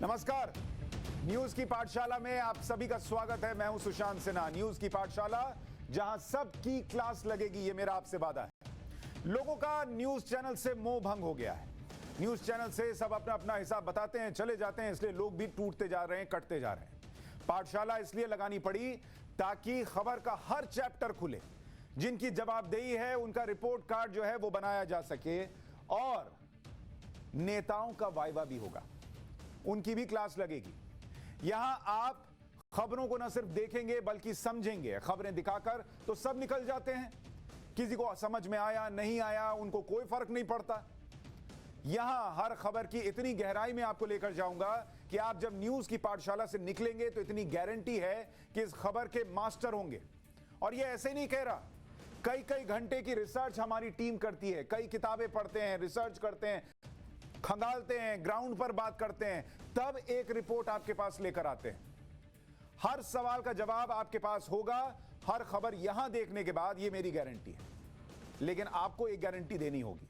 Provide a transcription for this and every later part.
नमस्कार, न्यूज की पाठशाला में आप सभी का स्वागत है। मैं हूं सुशांत सिन्हा। न्यूज की पाठशाला, जहां सबकी क्लास लगेगी, ये मेरा आपसे वादा है। लोगों का न्यूज चैनल से मोह भंग हो गया है। न्यूज चैनल से सब अपना अपना हिसाब बताते हैं, चले जाते हैं, इसलिए लोग भी टूटते जा रहे हैं, कटते जा रहे हैं। पाठशाला इसलिए लगानी पड़ी ताकि खबर का हर चैप्टर खुले। जिनकी जवाबदेही है उनका रिपोर्ट कार्ड जो है वो बनाया जा सके, और नेताओं का वाइवा भी होगा, उनकी भी क्लास लगेगी। यहां आप खबरों को न सिर्फ देखेंगे बल्कि समझेंगे। खबरें दिखाकर तो सब निकल जाते हैं, किसी को समझ में आया नहीं आया उनको कोई फर्क नहीं पड़ता। यहां हर खबर की इतनी गहराई में आपको लेकर जाऊंगा कि आप जब न्यूज की पाठशाला से निकलेंगे तो इतनी गारंटी है कि इस खबर के मास्टर होंगे। और यह ऐसे नहीं कह रहा, कई कई घंटे की रिसर्च हमारी टीम करती है, कई किताबें पढ़ते हैं, रिसर्च करते हैं, खंगालते हैं, ग्राउंड पर बात करते हैं, तब एक रिपोर्ट आपके पास लेकर आते हैं। हर सवाल का जवाब आपके पास होगा हर खबर यहां देखने के बाद, ये मेरी गारंटी है। लेकिन आपको एक गारंटी देनी होगी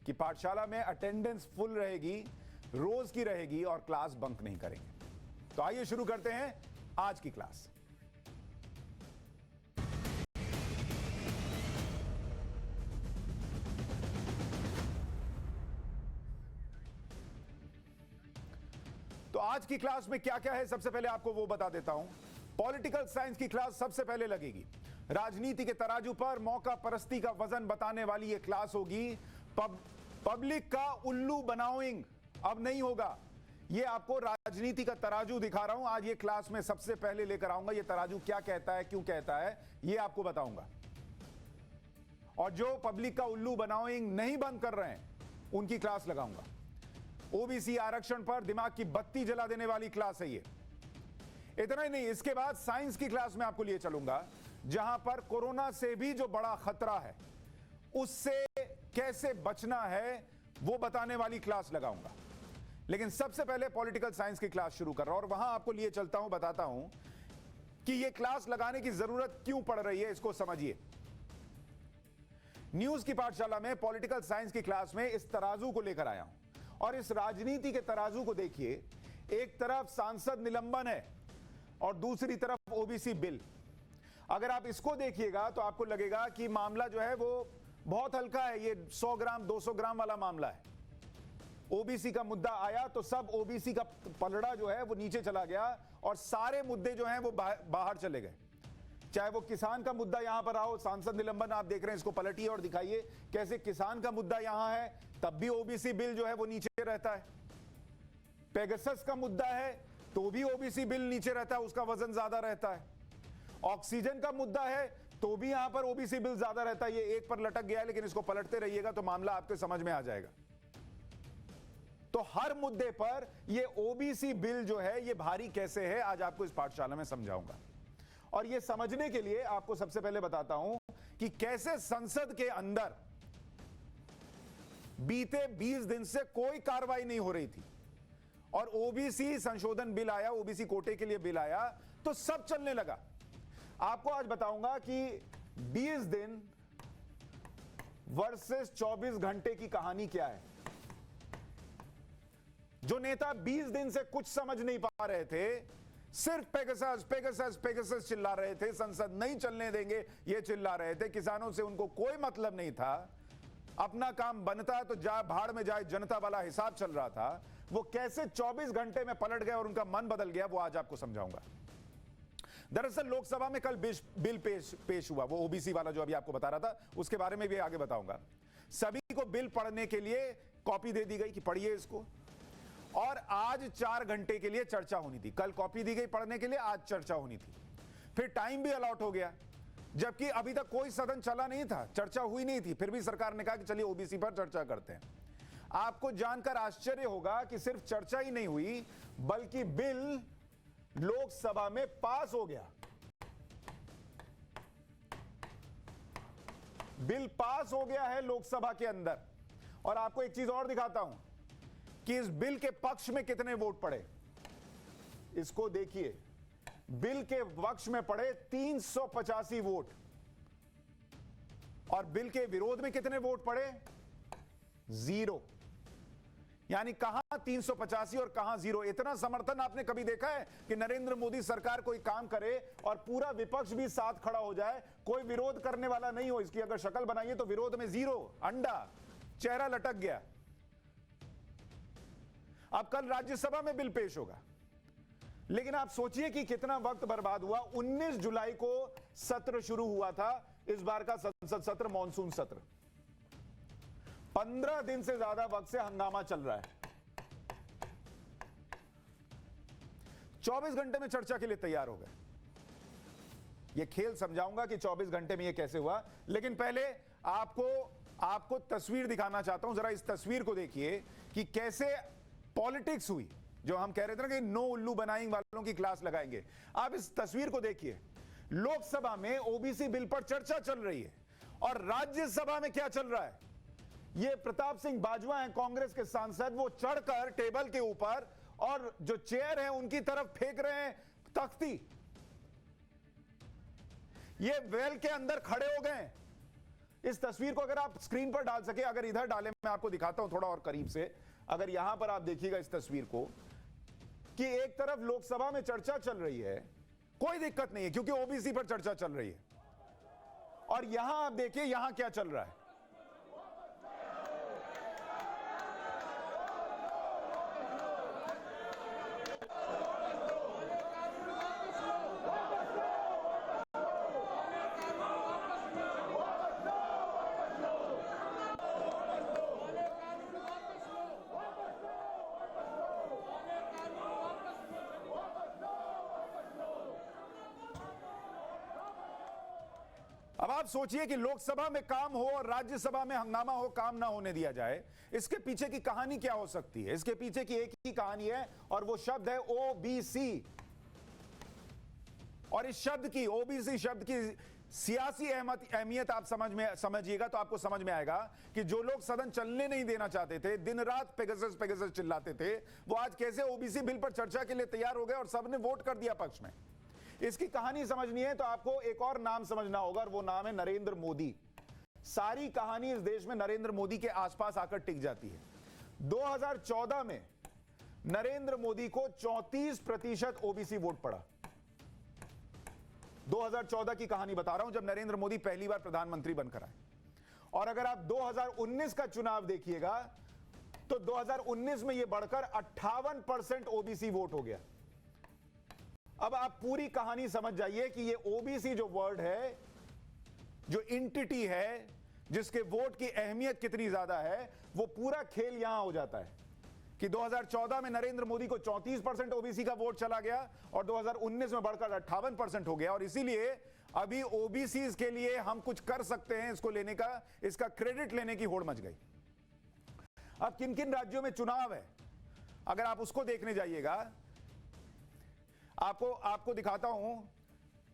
कि पाठशाला में अटेंडेंस फुल रहेगी, रोज की रहेगी, और क्लास बंक नहीं करेंगे। तो आइए शुरू करते हैं आज की क्लास। तो आज की क्लास में क्या क्या है, सबसे पहले आपको वो बता देता हूं। पॉलिटिकल साइंस की क्लास सबसे पहले लगेगी। राजनीति के तराजू पर मौका परस्ती का वजन बताने वाली ये क्लास होगी। पब्लिक का उल्लू बनाओइंग अब नहीं होगा। ये आपको राजनीति का तराजू दिखा रहा हूं आज ये क्लास में सबसे पहले लेकर आऊंगा। ये तराजू क्या कहता है, क्यों कहता है, ये आपको बताऊंगा। और जो पब्लिक का उल्लू बनाओइंग नहीं बंद कर रहे हैं उनकी क्लास लगाऊंगा। ओबीसी आरक्षण पर दिमाग की बत्ती जला देने वाली क्लास है ये। इतना ही नहीं, इसके बाद साइंस की क्लास में आपको लिए चलूंगा, जहां पर कोरोना से भी जो बड़ा खतरा है उससे कैसे बचना है वो बताने वाली क्लास लगाऊंगा। लेकिन सबसे पहले पॉलिटिकल साइंस की क्लास शुरू कर रहा हूं, और वहां आपको लिए चलता हूं, बताता हूं कि यह क्लास लगाने की जरूरत क्यों पड़ रही है, इसको समझिए। न्यूज की पाठशाला में पॉलिटिकल साइंस की क्लास में इस तराजू को लेकर आया हूं, और इस राजनीति के तराजू को देखिए। एक तरफ सांसद निलंबन है और दूसरी तरफ ओबीसी बिल। अगर आप इसको देखिएगा तो आपको लगेगा कि मामला जो है वो बहुत हल्का है, ये 100 ग्राम 200 ग्राम वाला मामला है। ओबीसी का मुद्दा आया तो सब ओबीसी का पलड़ा जो है वो नीचे चला गया, और सारे मुद्दे जो हैं वो बाहर चले गए। चाहे वो किसान का मुद्दा यहां पर आओ, सांसद निलंबन आप देख रहे हैं, इसको पलटिए और दिखाइए कैसे किसान का मुद्दा यहां है, तब भी ओबीसी बिल जो है वो नीचे रहता है। पेगासस का मुद्दा है तो भी ओबीसी बिल नीचे रहता है, उसका वजन ज्यादा रहता है। ऑक्सीजन का मुद्दा है तो भी यहां पर ओबीसी बिल ज्यादा रहता है। ये एक पर लटक गया है, लेकिन इसको पलटते रहिएगा तो मामला आपके समझ में आ जाएगा। तो हर मुद्दे पर ये ओबीसी बिल जो है ये भारी कैसे है, आज आपको इस पाठशाला में समझाऊंगा। और ये समझने के लिए आपको सबसे पहले बताता हूं कि कैसे संसद के अंदर बीते 20 दिन से कोई कार्रवाई नहीं हो रही थी, और ओबीसी संशोधन बिल आया, ओबीसी कोटे के लिए बिल आया तो सब चलने लगा। आपको आज बताऊंगा कि 20 दिन वर्सेस 24 घंटे की कहानी क्या है। जो नेता 20 दिन से कुछ समझ नहीं पा रहे थे, सिर्फ पेगासस पेगासस पेगासस चिल्ला रहे थे, संसद नहीं चलने देंगे ये चिल्ला रहे थे, किसानों से उनको कोई मतलब नहीं था, अपना काम बनता तो जा भाड़ में जाए जनता वाला हिसाब चल रहा था, वो कैसे 24 घंटे में पलट गए और उनका मन बदल गया, वो आज आपको समझाऊंगा। दरअसल लोकसभा में कल बिल पेश हुआ, वो ओबीसी वाला जो अभी आपको बता रहा था, उसके बारे में भी आगे बताऊंगा। सभी को बिल पढ़ने के लिए कॉपी दे दी गई कि पढ़िए इसको, और आज 4 घंटे के लिए चर्चा होनी थी। कल कॉपी दी गई पढ़ने के लिए, आज चर्चा होनी थी। फिर टाइम भी अलॉट हो गया, जबकि अभी तक कोई सदन चला नहीं था, चर्चा हुई नहीं थी, फिर भी सरकार ने कहा कि चलिए ओबीसी पर चर्चा करते हैं। आपको जानकर आश्चर्य होगा कि सिर्फ चर्चा ही नहीं हुई, बल्कि बिल लोकसभा में पास हो गया। बिल पास हो गया है लोकसभा के अंदर। और आपको एक चीज और दिखाता हूं कि इस बिल के पक्ष में कितने वोट पड़े। इसको देखिए, बिल के पक्ष में पड़े 385 वोट, और बिल के विरोध में कितने वोट पड़े, 0। यानी कहां 385 और कहां 0। इतना समर्थन आपने कभी देखा है कि नरेंद्र मोदी सरकार कोई काम करे और पूरा विपक्ष भी साथ खड़ा हो जाए, कोई विरोध करने वाला नहीं हो? इसकी अगर शक्ल बनाइए तो विरोध में 0, अंडा, चेहरा लटक गया। अब कल राज्यसभा में बिल पेश होगा, लेकिन आप सोचिए कि कितना वक्त बर्बाद हुआ। 19 जुलाई को सत्र शुरू हुआ था, इस बार का संसद सत्र, मॉनसून सत्र। 15 दिन से ज्यादा वक्त से हंगामा चल रहा है। 24 घंटे में चर्चा के लिए तैयार हो गए। यह खेल समझाऊंगा कि 24 घंटे में यह कैसे हुआ, लेकिन पहले आपको तस्वीर दिखाना चाहता हूं। जरा इस तस्वीर को देखिए कि कैसे पॉलिटिक्स हुई। जो हम कह रहे थे ना कि नो उल्लू बनाइंग वालों की क्लास लगाएंगे। आप इस तस्वीर को देखिए। लोकसभा में ओबीसी बिल पर चर्चा चल रही है और राज्यसभा में क्या चल रहा है? ये प्रताप सिंह बाजवा हैं, कांग्रेस के सांसद, वो चढ़कर टेबल के ऊपर और जो चेयर है उनकी तरफ फेंक रहे हैं तख्ती। ये वेल के अंदर खड़े हो गए। इस तस्वीर को अगर आप स्क्रीन पर डाल सके, अगर इधर डालें, मैं आपको दिखाता हूं थोड़ा और करीब से। अगर यहां पर आप देखिएगा इस तस्वीर को कि एक तरफ लोकसभा में चर्चा चल रही है, कोई दिक्कत नहीं है क्योंकि ओबीसी पर चर्चा चल रही है, और यहां आप देखिए यहां क्या चल रहा है। अब आप सोचिए कि लोकसभा में काम हो और राज्यसभा में हंगामा हो, काम ना होने दिया जाए। इसके पीछे की कहानी क्या हो सकती है? इसके पीछे की एक ही कहानी है और वो शब्द है ओबीसी। और इस शब्द की, ओबीसी शब्द की सियासी अहमियत आप समझिएगा तो आपको समझ में आएगा कि जो लोग सदन चलने नहीं देना चाहते थे, दिन रात पेगासस पेगासस चिल्लाते थे, वो आज कैसे ओबीसी बिल पर चर्चा के लिए तैयार हो गए और सबने वोट कर दिया पक्ष में। इसकी कहानी समझनी है तो आपको एक और नाम समझना होगा और वो नाम है नरेंद्र मोदी। सारी कहानी इस देश में नरेंद्र मोदी के आसपास आकर टिक जाती है। 2014 में नरेंद्र मोदी को 34% ओबीसी वोट पड़ा। 2014 की कहानी बता रहा हूं, जब नरेंद्र मोदी पहली बार प्रधानमंत्री बनकर आए। और अगर आप 2019 का चुनाव देखिएगा तो 2019 में यह बढ़कर 58% ओबीसी वोट हो गया। अब आप पूरी कहानी समझ जाइए कि ये ओबीसी जो वर्ड है, जो एंटिटी है, जिसके वोट की अहमियत कितनी ज्यादा है, वो पूरा खेल यहां हो जाता है कि 2014 में नरेंद्र मोदी को 34% ओबीसी का वोट चला गया और 2019 में बढ़कर 58% हो गया। और इसीलिए अभी ओबीसी के लिए हम कुछ कर सकते हैं, इसको लेने का, इसका क्रेडिट लेने की होड़ मच गई। अब किन किन राज्यों में चुनाव है, अगर आप उसको देखने जाइएगा, आपको दिखाता हूं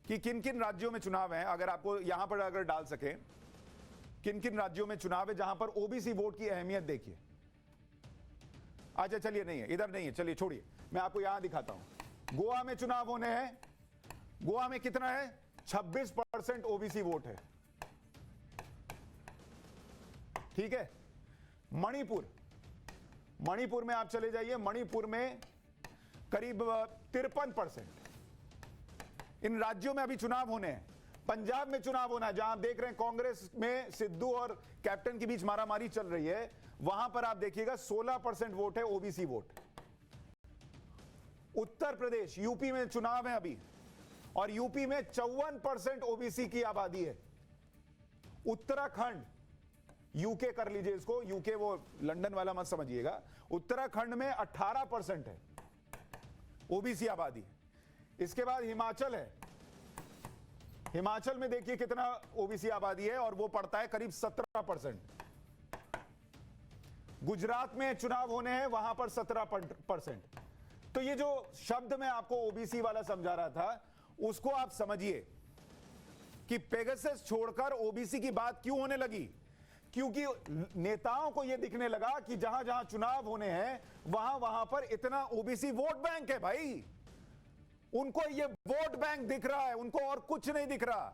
कि किन किन राज्यों में चुनाव है। अगर आपको यहां पर अगर डाल सके, किन किन राज्यों में चुनाव है जहां पर ओबीसी वोट की अहमियत देखिए। अच्छा चलिए, नहीं है, इधर नहीं है, चलिए छोड़िए, मैं आपको यहां दिखाता हूं। गोवा में चुनाव होने हैं। गोवा में कितना है? 26% ओबीसी वोट है। ठीक है। मणिपुर में आप चले जाइए, मणिपुर में करीब 53%। इन राज्यों में अभी चुनाव होने हैं। पंजाब में चुनाव होना है, जहां आप देख रहे हैं कांग्रेस में सिद्धू और कैप्टन के बीच मारामारी चल रही है, वहां पर आप देखिएगा 16% वोट है OBC vote. Uttar Pradesh, UP में चुनाव है अभी, और यूपी में 54% ओबीसी की आबादी है। उत्तराखंड, यूके कर लीजिए इसको, यूके वो लंदन वाला मत समझिएगा, उत्तराखंड में 18% है ओबीसी आबादी। इसके बाद हिमाचल है। हिमाचल में देखिए कितना ओबीसी आबादी है और वो पड़ता है करीब 17%। गुजरात में चुनाव होने हैं, वहां पर 17%। तो ये जो शब्द मैं आपको ओबीसी वाला समझा रहा था, उसको आप समझिए कि पेगासस छोड़कर ओबीसी की बात क्यों होने लगी। क्योंकि नेताओं को यह दिखने लगा कि जहां जहां चुनाव होने हैं वहां पर इतना ओबीसी वोट बैंक है भाई। उनको यह वोट बैंक दिख रहा है, उनको और कुछ नहीं दिख रहा।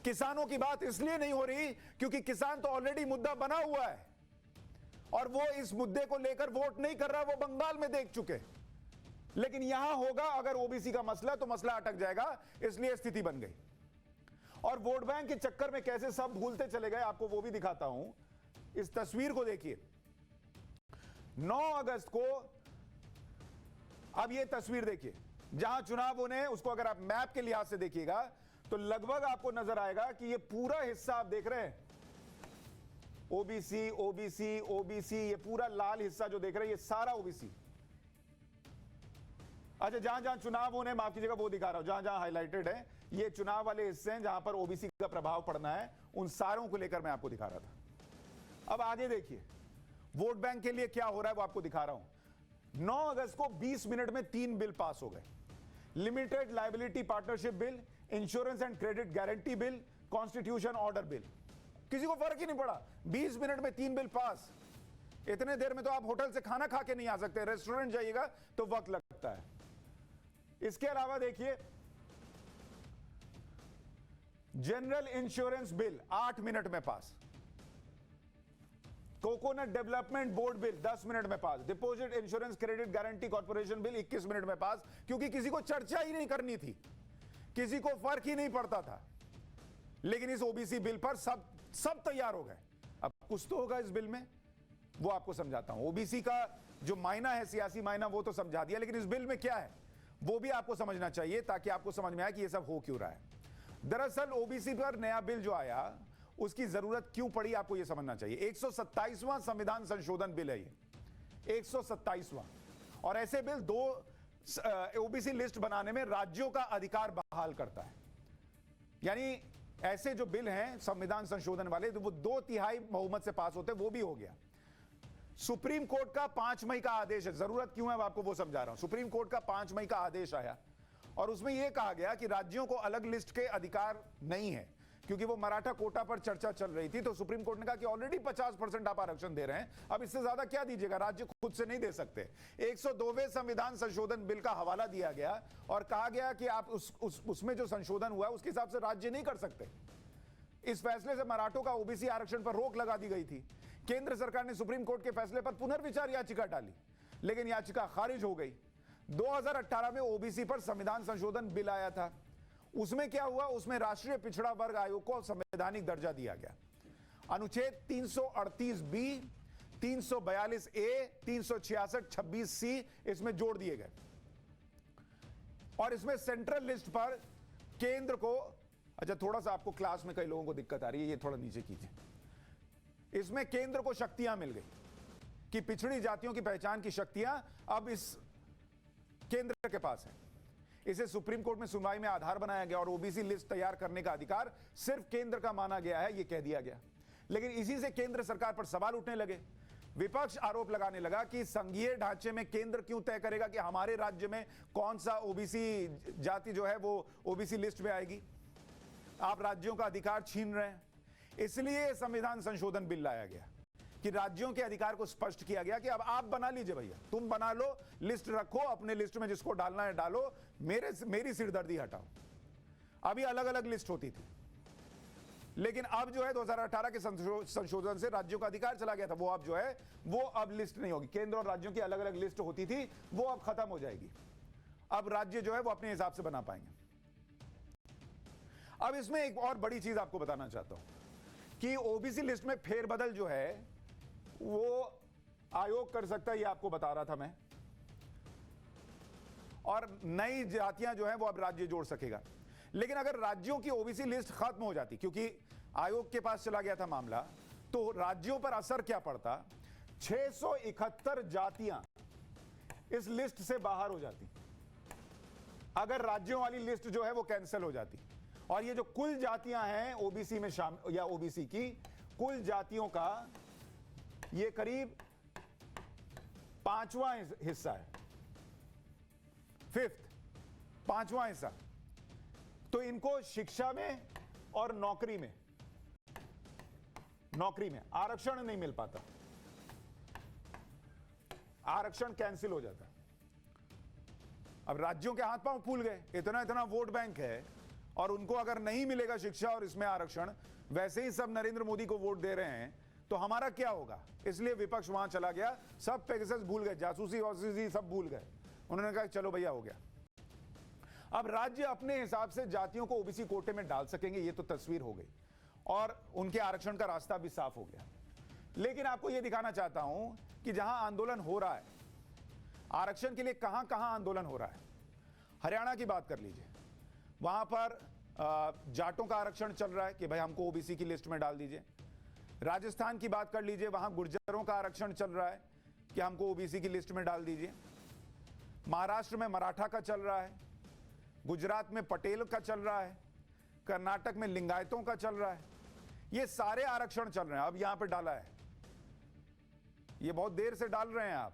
किसानों की बात इसलिए नहीं हो रही क्योंकि किसान तो ऑलरेडी मुद्दा बना हुआ है। और वो इस मुद्दे को लेकर वोट नहीं कर रहा, वो बंगाल में देख चुके। लेकिन यहां होगा अगर ओबीसी का मसला, तो मसला अटक जाएगा, इसलिए स्थिति बन गई। और वोट बैंक के चक्कर में कैसे सब भूलते चले गए, आपको वो भी दिखाता हूं। इस तस्वीर को देखिए, 9 अगस्त को, अब ये तस्वीर देखिए, जहां चुनाव होने हैं, उसको अगर आप मैप के लिहाज से देखिएगा तो लगभग आपको नजर आएगा कि ये पूरा हिस्सा आप देख रहे हैं, ओबीसी ओबीसी ओबीसी, ये पूरा लाल हिस्सा जो देख रहे हैं, ये सारा ओबीसी। अच्छा, जहां जहां चुनाव होने, माफ कीजिएगा वो दिखा रहा हूं, जहां जहां हाईलाइटेड है, ये चुनाव वाले हिस्से हैं जहां पर ओबीसी का प्रभाव पड़ना है, उन सारों को लेकर मैं आपको दिखा रहा था। अब आगे देखिए, वोट बैंक के लिए क्या हो रहा है वो आपको दिखा रहा हूं। 9 अगस्त को 20 मिनट में 3 बिल पास हो गए। Limited liability partnership bill, insurance and credit guarantee bill, constitution order bill. किसी को फर्क ही नहीं पड़ा, 20 मिनट में 3 बिल पास। इतने देर में तो आप होटल से खाना खा के नहीं आ सकते, रेस्टोरेंट जाइएगा तो वक्त लगता है। इसके अलावा देखिए, जनरल इंश्योरेंस बिल 8 मिनट में पास। कोकोनट डेवलपमेंट बोर्ड बिल 10 मिनट में पास। Deposit insurance credit guarantee corporation bill 21 मिनट में पास, क्योंकि किसी को चर्चा ही नहीं करनी थी, किसी को फर्क ही नहीं पड़ता था। लेकिन इस ओबीसी बिल पर सब तैयार हो गए। अब कुछ तो होगा इस बिल में, वो आपको समझाता हूं। ओबीसी का जो मायना है, सियासी मायना, वो तो समझा दिया, लेकिन इस बिल में क्या है वो भी आपको समझना चाहिए, ताकि आपको समझ में आए कि ये सब हो क्यों रहा है। दरअसल ओबीसी पर नया बिल जो आया, उसकी जरूरत क्यों पड़ी, आपको यह समझना चाहिए। 127वां संविधान संशोधन बिल है ये, 127वां। और ऐसे बिल दो ओबीसी लिस्ट बनाने में राज्यों का अधिकार बहाल करता है। यानी ऐसे जो बिल हैं संविधान संशोधन वाले, तो वो 2/3 बहुमत से पास होते, वो भी हो गया। सुप्रीम कोर्ट का 5 मई का आदेश है। जरूरत क्यों है अब आपको वो समझा रहा हूं। सुप्रीम कोर्ट का 5 मई का आदेश आया और उसमें यह कहा गया कि राज्यों को अलग लिस्ट के अधिकार नहीं है, क्योंकि वो मराठा कोटा पर चर्चा चल रही थी। तो सुप्रीम कोर्ट ने कहा कि ऑलरेडी 50% आप आरक्षण दे रहे हैं, अब इससे ज्यादा क्या दीजिएगा, राज्य खुद से नहीं दे सकते। 102वें संविधान संशोधन बिल का हवाला दिया गया और कहा गया कि आप उसमें जो संशोधन हुआ उसके हिसाब से राज्य नहीं कर सकते। इस फैसले से मराठों का ओबीसी आरक्षण पर रोक लगा दी गई थी। केंद्र सरकार ने सुप्रीम कोर्ट के फैसले पर पुनर्विचार याचिका डाली, लेकिन याचिका खारिज हो गई। 2018 में ओबीसी पर संविधान संशोधन बिल आया था। उसमें क्या हुआ, उसमें राष्ट्रीय पिछड़ा वर्ग आयोग को संवैधानिक दर्जा दिया गया। अनुच्छेद 338 बी, 342 ए, 366 26 सी इसमें जोड़ दिए गए और इसमें सेंट्रल लिस्ट पर केंद्र को, अच्छा थोड़ा सा आपको क्लास में कई लोगों को दिक्कत आ रही है, ये थोड़ा नीचे कीजिए। इसमें केंद्र को शक्तियां मिल गई कि पिछड़ी जातियों की पहचान की शक्तियां अब इस केंद्र के पास है। इसे सुप्रीम कोर्ट में सुनवाई में आधार बनाया गया और ओबीसी लिस्ट तैयार करने का अधिकार सिर्फ केंद्र का माना गया है, यह कह दिया गया। लेकिन इसी से केंद्र सरकार पर सवाल उठने लगे। विपक्ष आरोप लगाने लगा कि संघीय ढांचे में केंद्र क्यों तय करेगा कि हमारे राज्य में कौन सा ओबीसी जाति जो है वो ओबीसी लिस्ट में आएगी, आप राज्यों का अधिकार छीन रहे हैं। इसलिए संविधान संशोधन बिल लाया गया कि राज्यों के अधिकार को स्पष्ट किया गया कि अब आप बना लीजिए भैया, तुम बना लो, लिस्ट रखो, अपने लिस्ट में जिसको डालना है डालो, मेरी सिरदर्दी हटाओ। अभी अलग अलग लिस्ट होती थी, लेकिन अब जो है 2018 के संशोधन से राज्यों का अधिकार चला गया था। वो अब जो है वो अब लिस्ट नहीं होगी। केंद्र और राज्यों की अलग अलग लिस्ट होती थी, वो अब खत्म हो जाएगी। अब राज्य जो है वो अपने हिसाब से बना पाएंगे। अब इसमें एक और बड़ी चीज आपको बताना चाहता हूं कि ओबीसी लिस्ट में फेरबदल जो है वो आयोग कर सकता है, ये आपको बता रहा था मैं। और नई जातियां जो हैं वो अब राज्य जोड़ सकेगा। लेकिन अगर राज्यों की ओबीसी लिस्ट खत्म हो जाती, क्योंकि आयोग के पास चला गया था मामला, तो राज्यों पर असर क्या पड़ता, 671 जातियां इस लिस्ट से बाहर हो जाती अगर राज्यों वाली लिस्ट जो है वो कैंसिल हो जाती। और ये जो कुल जातियां हैं ओबीसी में शामिल या ओबीसी की कुल जातियों का ये करीब 5वां हिस्सा है, 5वां हिस्सा। तो इनको शिक्षा में और नौकरी में आरक्षण नहीं मिल पाता, आरक्षण कैंसिल हो जाता। अब राज्यों के हाथ पांव फूल गए, इतना इतना वोट बैंक है और उनको अगर नहीं मिलेगा शिक्षा और इसमें आरक्षण, वैसे ही सब नरेंद्र मोदी को वोट दे रहे हैं, तो हमारा क्या होगा? इसलिए विपक्ष वहां चला गया, सब पेगासस भूल गए, जासूसी वासूसी सब भूल गए। उन्होंने कहा चलो भैया हो गया। अब राज्य अपने हिसाब से जातियों को ओबीसी कोटे में डाल सकेंगे, ये तो तस्वीर हो गई और उनके आरक्षण का रास्ता भी साफ हो गया। लेकिन आपको यह दिखाना चाहता हूं कि जहां आंदोलन हो रहा है आरक्षण के लिए, कहां कहां आंदोलन हो रहा है। हरियाणा की बात कर लीजिए, वहां पर जाटों का आरक्षण चल रहा है कि भाई हमको ओबीसी की लिस्ट में डाल दीजिए। राजस्थान की बात कर लीजिए, वहां गुर्जरों का आरक्षण चल रहा है कि हमको ओबीसी की लिस्ट में डाल दीजिए। महाराष्ट्र में मराठा का चल रहा है, गुजरात में पटेल का चल रहा है, कर्नाटक में लिंगायतों का चल रहा है। ये सारे आरक्षण चल रहे हैं। अब यहां पे डाला है, ये बहुत देर से डाल रहे हैं आप।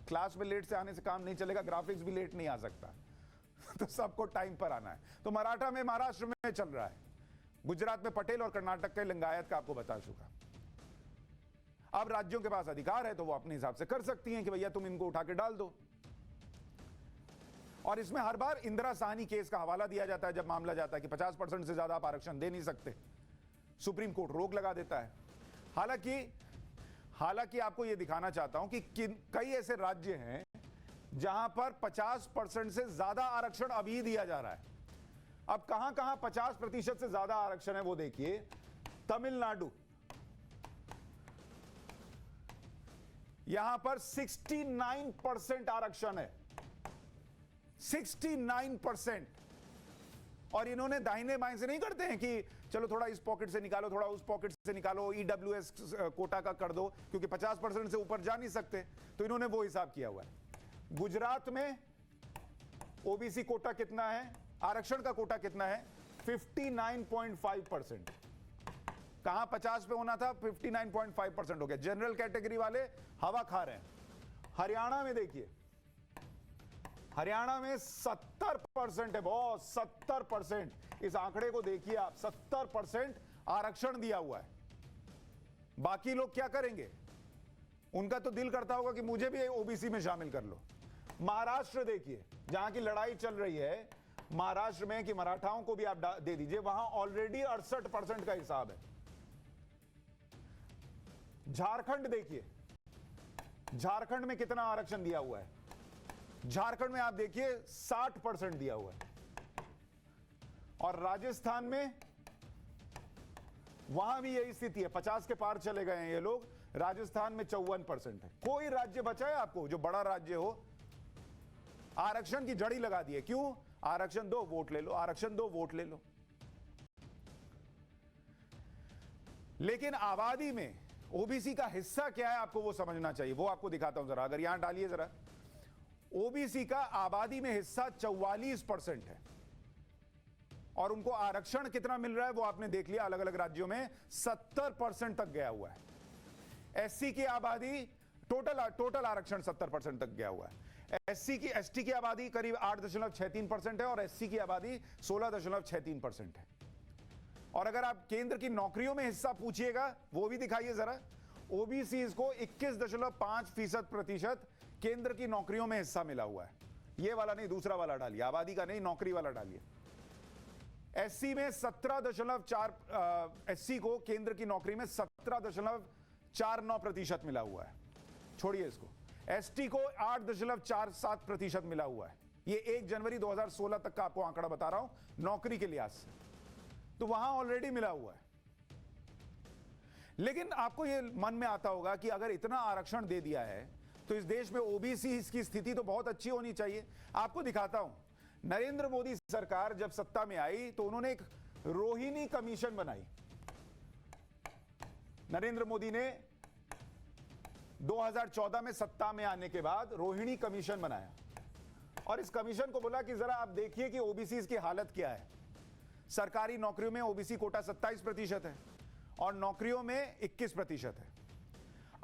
क्लास में लेट से आने से काम नहीं चलेगा, ग्राफिक्स भी लेट नहीं आ सकता तो सबको टाइम पर आना है। तो मराठा में महाराष्ट्र में चल रहा है, गुजरात में पटेल और कर्नाटक के लिंगायत का आपको बता चुका। अब राज्यों के पास अधिकार है तो वो अपने हिसाब से कर सकती हैं कि भैया तुम इनको उठा के डाल दो। और इसमें हर बार इंदिरा साहनी केस का हवाला दिया जाता है जब मामला जाता है कि 50% से ज्यादा आप आरक्षण दे नहीं सकते। सुप्रीम कोर्ट रोक लगा देता है। हालांकि आपको यह दिखाना चाहता हूं कि कई ऐसे राज्य हैं जहां पर 50% से ज्यादा आरक्षण अभी दिया जा रहा है। अब कहां कहां 50% से ज्यादा आरक्षण है वो देखिए। तमिलनाडु, यहां पर 69% आरक्षण है, 69%। और इन्होंने दाहिने बाएं से नहीं करते हैं कि चलो थोड़ा इस पॉकेट से निकालो, थोड़ा उस पॉकेट से निकालो, ईडब्ल्यूएस कोटा का कर दो, क्योंकि 50% से ऊपर जा नहीं सकते, तो इन्होंने वो हिसाब किया हुआ है। गुजरात में ओबीसी कोटा कितना है, आरक्षण का कोटा कितना है? 59.5%। कहां 50 पे होना था, 59.5% हो गया। जनरल कैटेगरी वाले हवा खा रहे हैं। हरियाणा में देखिए, हरियाणा में 70% है बॉस, 70%। इस आंकड़े को देखिए आप, 70% आरक्षण दिया हुआ है। बाकी लोग क्या करेंगे? उनका तो दिल करता होगा कि मुझे भी ओबीसी में शामिल कर लो। महाराष्ट्र देखिए, जहां की लड़ाई चल रही है महाराष्ट्र में कि मराठाओं को भी आप दे दीजिए, वहां ऑलरेडी 68% का हिसाब है। झारखंड देखिए, झारखंड में कितना आरक्षण दिया हुआ है। झारखंड में आप देखिए 60% दिया हुआ है। और राजस्थान में वहां भी यही स्थिति है, 50 के पार चले गए हैं ये लोग। राजस्थान में 54% है। कोई राज्य बचा है आपको जो बड़ा राज्य हो? आरक्षण की जड़ी लगा दी है। क्यों? आरक्षण दो वोट ले लो, आरक्षण दो वोट ले लो। लेकिन आबादी में ओबीसी का हिस्सा क्या है आपको वो समझना चाहिए। वो आपको दिखाता हूं जरा, अगर यहां डालिए जरा। ओबीसी का आबादी में हिस्सा 44% है और उनको आरक्षण कितना मिल रहा है वो आपने देख लिया। अलग अलग राज्यों में 70% तक गया हुआ है। एससी की आबादी, टोटल आरक्षण 70% तक गया हुआ है। एसटी की आबादी करीब 8.63% है और एससी की आबादी 16.63% है। और अगर आप केंद्र की नौकरियों में हिस्सा पूछिएगा, वो भी दिखाइए जरा। ओबीसी को 21.5% केंद्र की नौकरियों में हिस्सा मिला हुआ है। ये वाला नहीं, दूसरा वाला डालिए, आबादी का नहीं, नौकरी वाला डालिए। एससी में 17.4, एससी को केंद्र की नौकरी में 17.49% मिला हुआ है। छोड़िए इसको। एसटी को 8.47% मिला हुआ है। ये 1 जनवरी 2016 तक का आपको आंकड़ा बता रहा हूं नौकरी के लिहाज से, तो वहां ऑलरेडी मिला हुआ है। लेकिन आपको ये मन में आता होगा कि अगर इतना आरक्षण दे दिया है तो इस देश में ओबीसी की स्थिति तो बहुत अच्छी होनी चाहिए। आपको दिखाता हूं, नरेंद्र मोदी सरकार जब सत्ता में आई तो उन्होंने एक रोहिणी कमीशन बनाई। नरेंद्र मोदी ने 2014 में सत्ता में आने के बाद रोहिणी कमीशन बनाया और इस कमीशन को बोला कि जरा आप देखिए कि ओबीसी की हालत क्या है। सरकारी नौकरियों में ओबीसी कोटा 27% है और नौकरियों में 21% है।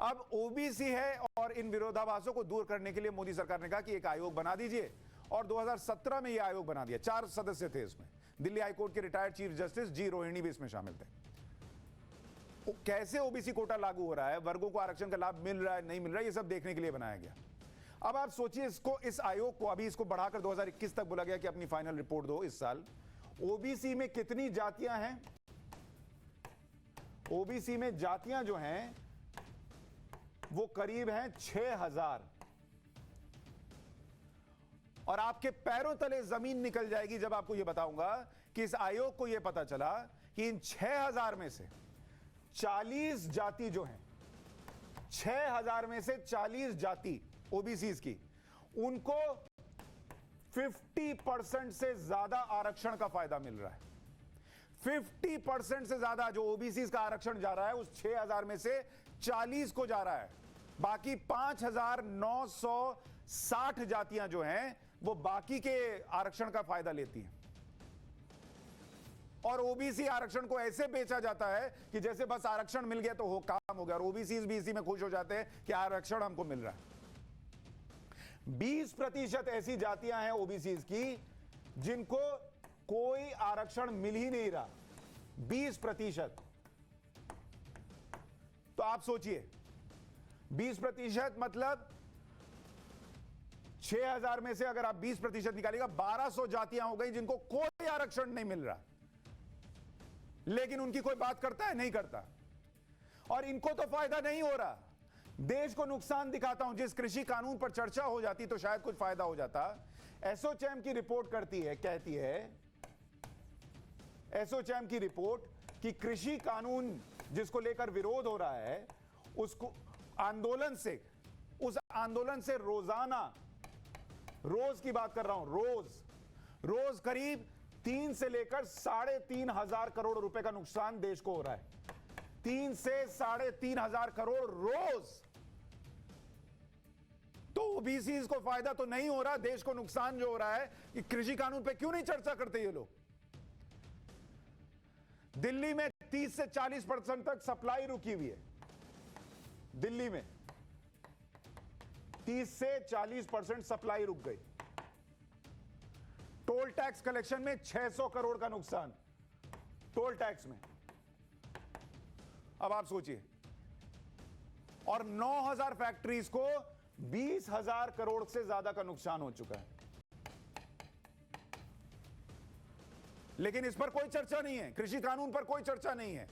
अब ओबीसी है और इन विरोधाभासों को दूर करने के लिए मोदी सरकार ने कहा कि एक आयोग बना दीजिए और 2017 में यह आयोग बना दिया। 4 सदस्य थे इसमें। दिल्ली हाईकोर्ट के retired chief justice G Rohini भी इसमें शामिल थे। कैसे ओबीसी कोटा लागू हो रहा है, वर्गों को आरक्षण का लाभ मिल रहा है नहीं मिल रहा है, ये सब देखने के लिए बनाया गया। अब आप सोचिए, इस आयोग को अभी इसको बढ़ाकर 2021 तक बोला गया कि अपनी फाइनल रिपोर्ट दो इस साल। ओबीसी में कितनी जातियां हैं? ओबीसी में जातियां जो हैं वो करीब हैं 6000। और आपके पैरों तले जमीन निकल जाएगी जब आपको यह बताऊंगा कि इस आयोग को यह पता चला कि इन 6000 में से 40 जाति जो हैं, 6000 में से 40 जाति ओबीसी की, उनको 50% से ज्यादा आरक्षण का फायदा मिल रहा है। 50% से ज्यादा जो ओबीसी का आरक्षण जा रहा है उस 6000 में से 40 को जा रहा है। बाकी 5960 जातियां जो हैं वो बाकी के आरक्षण का फायदा लेती हैं। और ओबीसी आरक्षण को ऐसे बेचा जाता है कि जैसे बस आरक्षण मिल गया तो हो काम हो गया। और ओबीसी भी इसी में खुश हो जाते हैं कि आरक्षण हमको मिल रहा है। 20% ऐसी जातियां हैं ओबीसी की जिनको कोई आरक्षण मिल ही नहीं रहा। 20%। तो आप सोचिए 20% मतलब 6000 में से अगर आप 20% निकालिएगा 1200 जातियां हो गई जिनको कोई आरक्षण नहीं मिल रहा। लेकिन उनकी कोई बात करता है? नहीं करता। और इनको तो फायदा नहीं हो रहा, देश को नुकसान दिखाता हूं। जिस कृषि कानून पर चर्चा हो जाती तो शायद कुछ फायदा हो जाता। एसोचैम की रिपोर्ट कहती है एसोचैम की रिपोर्ट कि कृषि कानून जिसको लेकर विरोध हो रहा है उसको उस आंदोलन से रोजाना, रोज की बात कर रहा हूं, रोज करीब 3 से लेकर 3,500 करोड़ रुपए का नुकसान देश को हो रहा है। 3 से 3,500 करोड़ रोज। तो ओबीसी को फायदा तो नहीं हो रहा, देश को नुकसान जो हो रहा है। कि कृषि कानून पे क्यों नहीं चर्चा करते ये लोग? दिल्ली में 30 से 40% तक सप्लाई रुकी हुई है। दिल्ली में 30 से 40% सप्लाई रुक गई। टोल टैक्स कलेक्शन में 600 करोड़ का नुकसान, टोल टैक्स में। अब आप सोचिए। और 9000 फैक्ट्रीज को 20,000 करोड़ से ज्यादा का नुकसान हो चुका है। लेकिन इस पर कोई चर्चा नहीं है, कृषि कानून पर कोई चर्चा नहीं है।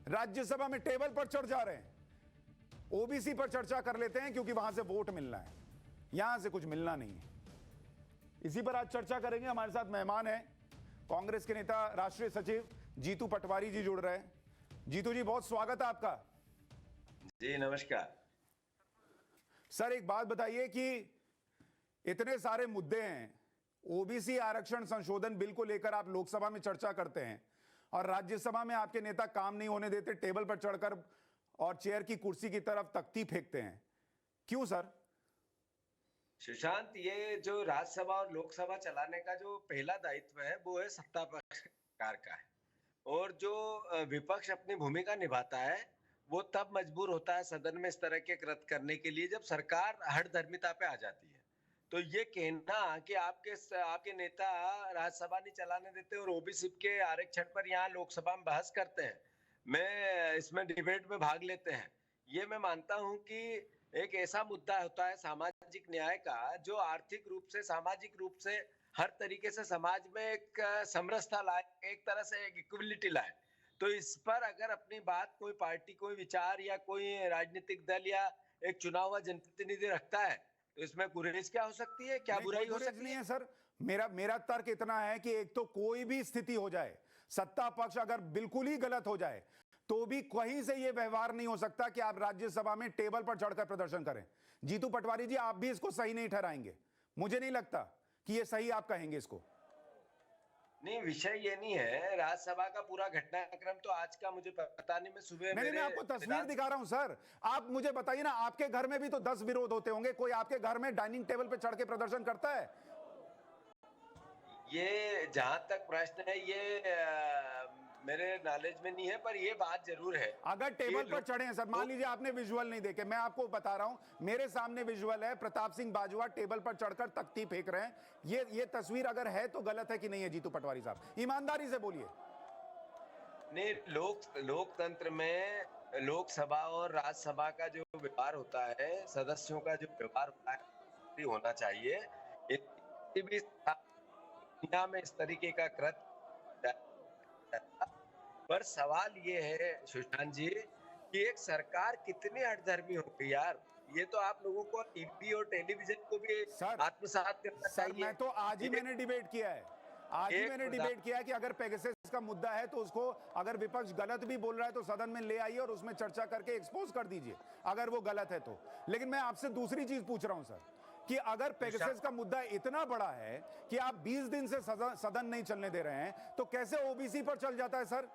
राज्यसभा में टेबल पर चढ़ जा रहे हैं। ओबीसी पर चर्चा कर लेते हैं क्योंकि वहां से वोट मिलना है, यहां से कुछ मिलना नहीं है। इसी पर आज चर्चा करेंगे। हमारे साथ मेहमान हैं कांग्रेस के नेता, राष्ट्रीय सचिव जीतू पटवारी जी जुड़ रहे हैं। जीतू जी, बहुत स्वागत है आपका। जी नमस्कार सर। एक बात बताइए कि इतने सारे मुद्दे हैं, ओबीसी आरक्षण संशोधन बिल को लेकर आप लोकसभा में चर्चा करते हैं और राज्यसभा में आपके नेता काम नहीं होने देते, टेबल पर चढ़कर और चेयर की कुर्सी की तरफ तख्ती फेंकते हैं, क्यों सर? सुशांत, ये जो राज्यसभा और लोकसभा चलाने का जो पहला दायित्व है वो है सत्ता पक्ष सरकार का है। और जो विपक्ष अपनी भूमिका निभाता है वो तब मजबूर होता है सदन में इस तरह के कृत्य करने के लिए जब सरकार हठधर्मिता पे आ जाती है। तो ये कहना कि आपके नेता राज्यसभा नहीं चलाने देते और ओबीसी के आरक्षण पर यहाँ लोकसभा में बहस करते हैं, मैं इसमें डिबेट में भाग लेते हैं, ये मैं मानता हूं कि एक ऐसा मुद्दा होता है सामाजिक न्याय का जो आर्थिक रूप से, सामाजिक रूप से हर तरीके से समाज में एक समरसता लाए, एक तरह से एक इक्वलिटी लाए। तो इस पर अगर अपनी बात कोई पार्टी, कोई विचार या कोई राजनीतिक दल या एक चुना हुआ जनप्रतिनिधि रखता है तो इसमें गुरेज क्या हो सकती है, क्या बुराई हो सकती है? सर, मेरा तर्क इतना है कि एक तो कोई भी स्थिति हो जाए, सत्ता पक्ष अगर बिल्कुल ही गलत हो जाए तो भी कहीं से यह व्यवहार नहीं हो सकता कि आप राज्यसभा में टेबल पर चढ़कर प्रदर्शन करें। जीतू पटवारी जी, आप भी इसको सही नहीं ठहराएंगे, मुझे नहीं लगता कि यह सही आप कहेंगे इसको। नहीं, विषय ये नहीं है। राज्यसभा का पूरा घटनाक्रम तो आज का मुझे पता नहीं, मैं सुबह मैं आपको तस्वीर दिखा रहा हूं सर। आप मुझे बताइए ना, आपके घर में भी तो 10 विरोध होते होंगे, कोई आपके घर में डाइनिंग टेबल पे चढ़ के प्रदर्शन करता है? ये जहां तक प्रश्न है ये मेरे नॉलेज में नहीं है, पर ये बात जरूर है। अगर टेबल पर चढ़े हैं सर, मान लीजिए आपने विजुअल नहीं देखे, मैं आपको बता रहा हूं, मेरे सामने विजुअल है, प्रताप सिंह बाजवा टेबल पर चढ़कर तख्ती फेंक रहे हैं। ये तस्वीर अगर है तो गलत है कि नहीं है जीतू पटवारी साहब? ईमानदारी से बोलिए। नहीं, लोकतंत्र में लोकसभा और राज्यसभा का जो व्यवहार होता है, सदस्यों का जो व्यवहार होता है होना चाहिए। किसी भी दुनिया में इस तरीके का कृत्य पर सवाल ये है सुशांत जी कि एक सरकार कितनी हठधर्मी होगी यार। ये तो आप लोगों को टीवी और टेलीविजन को भी सर आत्मसात करना सर चाहिए। मैं तो आज ही एक मैंने डिबेट किया है, आज ही एक मैंने प्रधान डिबेट किया है कि अगर पेगासस का मुद्दा है तो उसको, अगर विपक्ष गलत भी बोल रहा है तो सदन में ले आइए और उसमें चर्चा करके एक्सपोज कर दीजिए अगर वो गलत है तो। लेकिन मैं आपसे दूसरी चीज पूछ रहा हूं सर, कि अगर पेगासस का मुद्दा इतना बड़ा है कि आप 20 दिन से सदन नहीं चलने दे रहे हैं तो कैसे ओबीसी पर चल जाता है सर?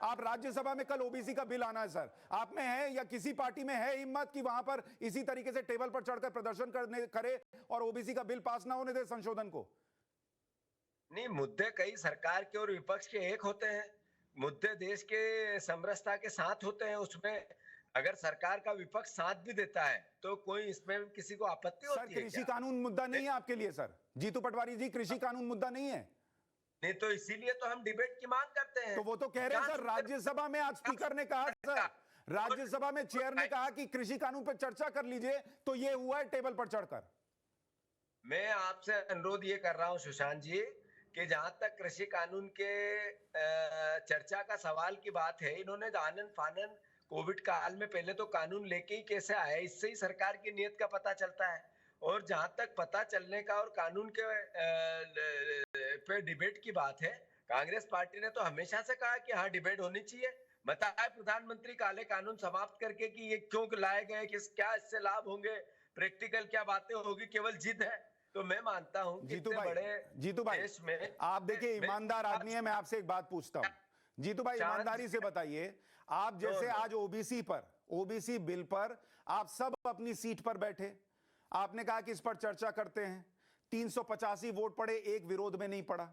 आप राज्यसभा में कल ओबीसी का बिल आना है सर, आप में है या किसी पार्टी में है हिम्मत कि वहां पर इसी तरीके से टेबल पर चढ़कर प्रदर्शन करे और ओबीसी का बिल पास ना होने दे संशोधन को? नहीं, मुद्दे कई सरकार के और विपक्ष के एक होते हैं। मुद्दे देश के समरसता के साथ होते हैं। उसमें अगर सरकार का विपक्ष साथ भी देता है तो कोई इसमें किसी को आपत्ति सर होती है कृषि क्या? कानून मुद्दा नहीं है आपके लिए सर? जीतू पटवारी जी, कृषि कानून मुद्दा नहीं है? नहीं तो इसीलिए तो हम डिबेट की मांग करते हैं। तो वो तो कह रहे हैं सर, राज्यसभा में आज स्पीकर ने कहा सर, राज्यसभा में चेयर ने कहा कि कृषि कानून पर चर्चा कर लीजिए, तो ये हुआ है टेबल पर चढ़कर। मैं आपसे अनुरोध ये कर रहा हूं सुशांत जी कि जहां तक कृषि कानून के चर्चा का सवाल की बात है, इन्होंने आनन फानन कोविड काल में पहले तो कानून लेके ही कैसे आए, इससे ही सरकार की नीयत का पता चलता है। और जहां तक पता चलने का और कानून के पे डिबेट की बात है, कांग्रेस पार्टी ने तो हमेशा से कहा कि हाँ डिबेट होनी चाहिए। बताए प्रधानमंत्री काले कानून समाप्त करके कि ये क्यों लाए गए, किस क्या इससे लाभ होंगे, प्रैक्टिकल क्या बातें होगी, केवल जिद है। तो मैं मानता हूं कि जीतू इतने भाई, बड़े जीतू भाई, देश में आप देखिए ईमानदार आदमी है, मैं आपसे एक बात पूछता हूं। जीतू भाई ईमानदारी से बताइए, आप जैसे आज ओबीसी बिल पर आप सब अपनी सीट पर बैठे, आपने कहा कि इस पर चर्चा करते हैं, 385 वोट पड़े, एक विरोध में नहीं पड़ा।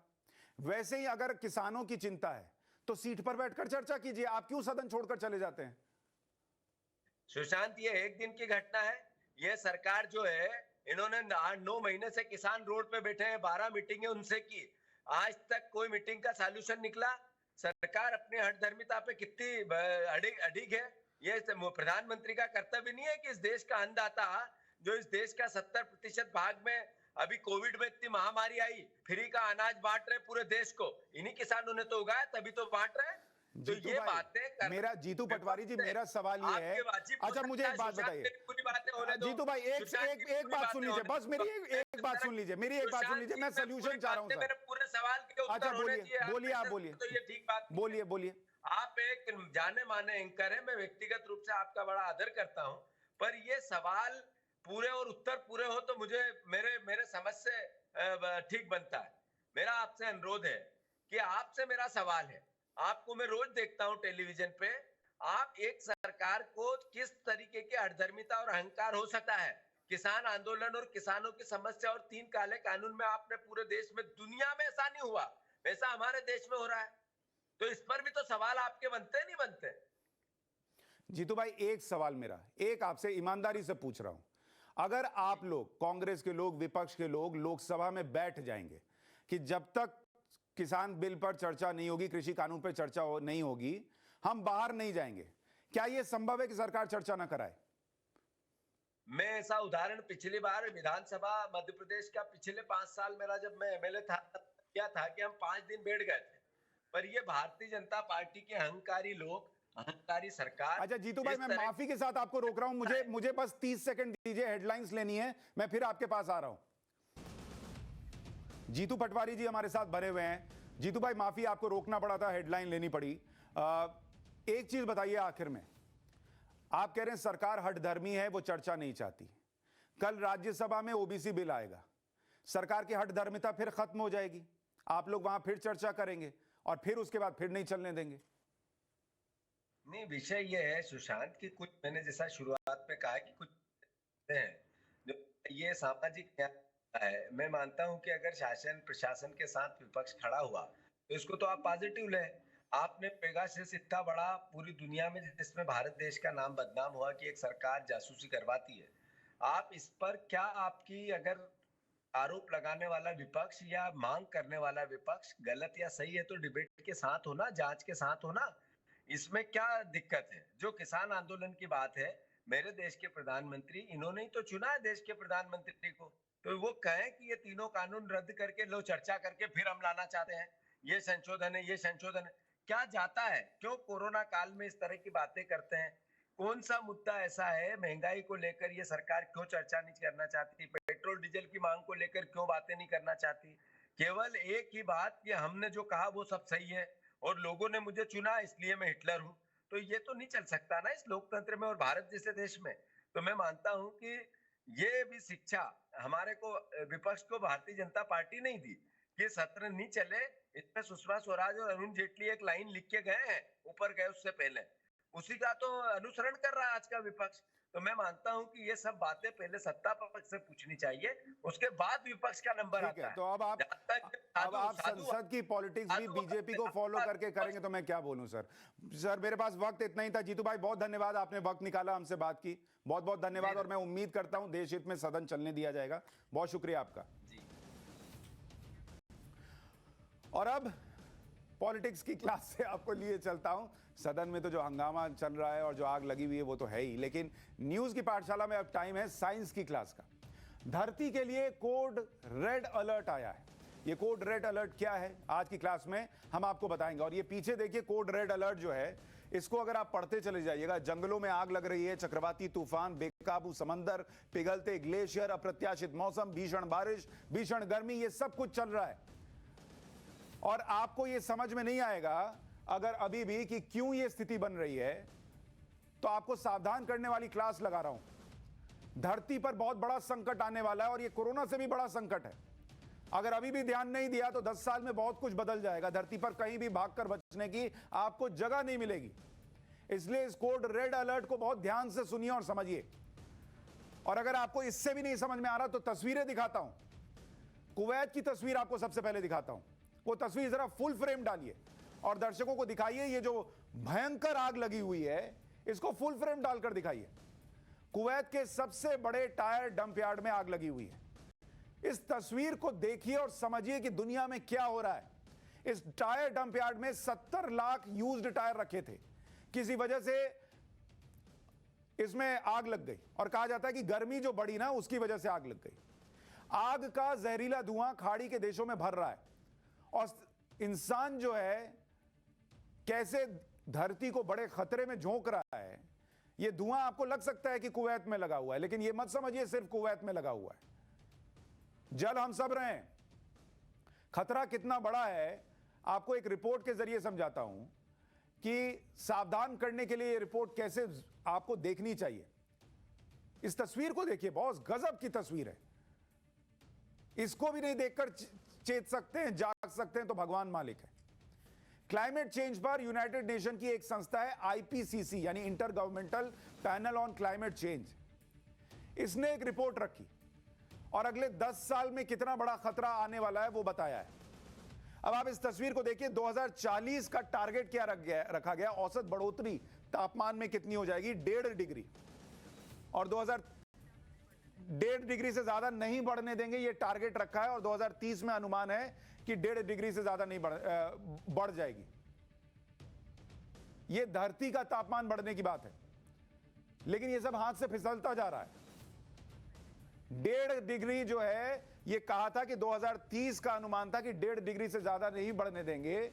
वैसे ही अगर किसानों की चिंता है तो सीट पर बैठकर चर्चा कीजिए, आप क्यों सदन छोड़कर चले जाते हैं? सुशांत, ये एक दिन की घटना है। ये सरकार जो है, इन्होंने 8-9 महीने से किसान रोड पे बैठे हैं, 12 मीटिंगें उनसे की, आज तक कोई मीटिंग का सॉल्यूशन निकला? सरकार अपनी हठधर्मिता पे कितनी अडिग है। ये प्रधानमंत्री का कर्तव्य नहीं है कि इस देश का अन्नदाता, जो इस देश का 70% भाग में अभी कोविड में इतनी महामारी आई, फ्री का अनाज बांट रहे पूरे देश को, इन्हीं किसानों ने तो उगाया, तभी तो बांट रहे। तो ये बातें मेरा जीतू पटवारी जी, मेरा सवाल ये है, अच्छा मुझे एक बात बताइए जीतू भाई, एक बात सुन लीजिए, बस मेरी एक बात सुन लीजिए, मेरी एक बात सुन लीजिए, मैं सोल्यूशन चाह रहा हूं सर। पूरे सवाल के उत्तर अच्छा होने बोलिए, चाहिए। बोलिए, आप बोलिए, तो ये ठीक बात नहीं है। बोलिए बोलिए। आप एक जाने माने एंकर है, मैं व्यक्तिगत रूप से आपका बड़ा आदर करता हूं, पर ये सवाल पूरे और उत्तर पूरे हो तो मुझे मेरे मेरे समझ से ठीक बनता है। मेरा आपसे अनुरोध है कि आपसे मेरा सवाल है, आपको मैं रोज देखता हूं टेलीविजन पे, आप एक सरकार को किस तरीके की हठधर्मिता और अहंकार हो सकता है? किसान आंदोलन और किसानों की समस्या और 3 काले कानून में आपने पूरे देश में, दुनिया में ऐसा नहीं हुआ, वैसा हमारे देश में हो रहा है। तो इस पर भी तो सवाल आपके बनते नहीं बनते? जीतू भाई, एक सवाल मेरा, एक आपसे ईमानदारी से पूछ रहा हूं, अगर आप लोग, कांग्रेस के लोग, विपक्ष के लोग लोकसभा में बैठ जाएंगे कि जब तक किसान बिल पर चर्चा नहीं होगी, कृषि कानून पर चर्चा नहीं होगी, हम बाहर नहीं जाएंगे, क्या यह संभव है कि सरकार चर्चा ना कराए? मैं ऐसा उदाहरण पिछली बार विधानसभा मध्य प्रदेश का पिछले 5 साल मेरा जब मैं एमएलए था, क्या था कि हम 5 दिन बैठ गए थे, पर ये भारतीय जनता पार्टी के अहंकारी लोग, अहंकारी सरकार। अच्छा जीतू भाई, मैं माफी के साथ आपको रोक रहा हूं, मुझे बस 30 सेकंड दीजिए, हेडलाइंस लेनी है, मैं फिर आपके पास आ रहा हूं। जीतू पटवारी जी हमारे साथ बने हुए हैं। जीतू भाई, माफी, आपको रोकना पड़ा था, हेडलाइन लेनी पड़ी। एक चीज बताइए आखिर में, आप कह रहे हैं सरकार हठधर्मी है, वो चर्चा नहीं चाहती, कल राज्यसभा में ओबीसी बिल आएगा, सरकार की हठधर्मिता फिर खत्म हो जाएगी, आप लोग वहां फिर चर्चा करेंगे और फिर उसके बाद फिर नहीं चलने देंगे? नहीं, विषय ये है सुशांत कि कुछ, मैंने जैसा शुरुआत में कहा कि कुछ हैं जो ये सामाजिक न्याय है। मैं मानता हूं कि अगर शासन प्रशासन के साथ विपक्ष खड़ा हुआ तो इसको तो आप पॉजिटिव लें। आपने पेगासस इतना बड़ा पूरी दुनिया में, जिसमें भारत देश का नाम बदनाम हुआ कि एक सरकार जासूसी करवाती है, आप इस पर क्या, आपकी अगर आरोप लगाने वाला विपक्ष या मांग करने वाला विपक्ष गलत या सही है तो डिबेट के साथ होना, जांच के साथ होना, इसमें क्या दिक्कत है? जो किसान आंदोलन की बात है, मेरे देश के प्रधानमंत्री, इन्होंने ही तो चुना है देश के प्रधानमंत्री को, तो वो कहें कि ये तीनों कानून रद्द करके लो, चर्चा करके फिर हम लाना चाहते हैं, ये संशोधन है, ये संशोधन है, क्या जाता है? क्यों कोरोना काल में इस तरह की बातें करते हैं? कौन सा मुद्दा ऐसा है महंगाई को लेकर ये सरकार क्यों चर्चा नहीं करना चाहती? पेट्रोल डीजल की मांग को लेकर क्यों बातें नहीं करना चाहती? केवल एक ही बात कि हमने जो कहा वो सब सही है और लोगों ने मुझे चुना इसलिए मैं हिटलर हूं। तो ये तो नहीं चल सकता ना इस लोकतंत्र में और भारत जैसे देश में। तो मैं मानता हूं कि ये भी शिक्षा हमारे को विपक्ष को भारतीय जनता पार्टी नहीं दी कि सत्र नहीं चले। इसमें सुषमा स्वराज और अरुण जेटली एक लाइन लिख के गए हैं, ऊपर गए उससे पहले उसी का तो अनुसरण कर रहा है आज का विपक्ष। तो मैं मानता हूं कि ये सब बातें पहले सत्ता पक्ष से पूछनी चाहिए, उसके बाद विपक्ष का नंबर ठीक है, आता है। तो जहां तक अब आप संसद की पॉलिटिक्स भी बीजेपी को फॉलो करके करेंगे तो मैं क्या बोलूं सर। सर मेरे पास वक्त इतना ही था। जीतू भाई बहुत धन्यवाद, आपने वक्त निकाला, हमसे बात की, बहुत बहुत धन्यवाद। और मैं उम्मीद करता हूं देश हित में सदन चलने दिया जाएगा। बहुत शुक्रिया आपका। और अब पॉलिटिक्स की क्लास से आपको लिए चलता हूं। सदन में तो जो हंगामा चल रहा है और जो आग लगी हुई है वो तो है ही, लेकिन न्यूज की पाठशाला में अब टाइम है साइंस की क्लास का। धरती के लिए कोड रेड अलर्ट आया है। ये कोड रेड अलर्ट क्या है आज की क्लास में हम आपको बताएंगे। और ये पीछे देखिए कोड रेड अलर्ट जो है, इसको अगर आप पढ़ते चले जाइएगा, जंगलों में आग लग रही है, चक्रवाती तूफान, बेकाबू समंदर, पिघलते ग्लेशियर, अप्रत्याशित मौसम, भीषण बारिश, भीषण गर्मी, ये सब कुछ चल रहा है। और आपको ये समझ में नहीं आएगा अगर अभी भी कि क्यों ये स्थिति बन रही है, तो आपको सावधान करने वाली क्लास लगा रहा हूं। धरती पर बहुत बड़ा संकट आने वाला है और ये कोरोना से भी बड़ा संकट है। अगर अभी भी ध्यान नहीं दिया तो 10 साल में बहुत कुछ बदल जाएगा। धरती पर कहीं भी भागकर बचने की आपको जगह नहीं मिलेगी। इसलिए इस कोड रेड अलर्ट को बहुत ध्यान से सुनिए और समझिए। और अगर आपको इससे भी नहीं समझ में आ रहा तो तस्वीरें दिखाता हूं। कुवैत की तस्वीर आपको सबसे पहले दिखाता हूं। वो तस्वीर जरा फुल फ्रेम डालिए और दर्शकों को दिखाइए। ये जो भयंकर आग लगी हुई है इसको फुल फ्रेम डालकर दिखाइए। कुवैत के सबसे बड़े टायर डंप यार्ड में आग लगी हुई है। इस तस्वीर को देखिए और समझिए कि दुनिया में क्या हो रहा है। इस टायर डंप यार्ड में 70 लाख यूज्ड टायर रखे थे। किसी वजह से इसमें आग लग गई और कहा जाता है कि गर्मी जो बढ़ी ना उसकी वजह से आग लग गई। आग का जहरीला धुआं खाड़ी के देशों में भर रहा है और इंसान जो है कैसे धरती को बड़े खतरे में झोंक रहा है। यह धुआं आपको लग सकता है कि कुवैत में लगा हुआ है, लेकिन यह मत समझिए सिर्फ कुवैत में लगा हुआ है। जल हम सब रहे हैं। खतरा कितना बड़ा है आपको एक रिपोर्ट के जरिए समझाता हूं कि सावधान करने के लिए यह रिपोर्ट कैसे आपको देखनी चाहिए। इस तस्वीर को देखिए, बहुत गजब की तस्वीर है। इसको भी नहीं देखकर चेत सकते हैं, जाग सकते हैं तो भगवान मालिक है। क्लाइमेट चेंज पर यूनाइटेड नेशन की एक संस्था है आईपीसीसी, यानी inter governmental panel on climate change. इसने एक रिपोर्ट रखी और अगले 10 साल में कितना बड़ा खतरा आने वाला है वो बताया है। अब आप इस तस्वीर को देखिए। 2040 का टारगेट क्या रखा गया। औसत बढ़ोतरी तापमान में कितनी हो जाएगी? 1.5 डिग्री। और 1.5 डिग्री से ज्यादा नहीं बढ़ने देंगे, ये टारगेट रखा है। और 2030 में अनुमान है कि 1.5 डिग्री से ज्यादा नहीं बढ़ जाएगी। ये धरती का तापमान बढ़ने की बात है, लेकिन ये सब हाथ से फिसलता जा रहा है। 1.5 डिग्री जो है, ये कहा था कि 2030 का अनुमान था कि 1.5 डिग्री से ज्यादा नहीं बढ़ने देंगे।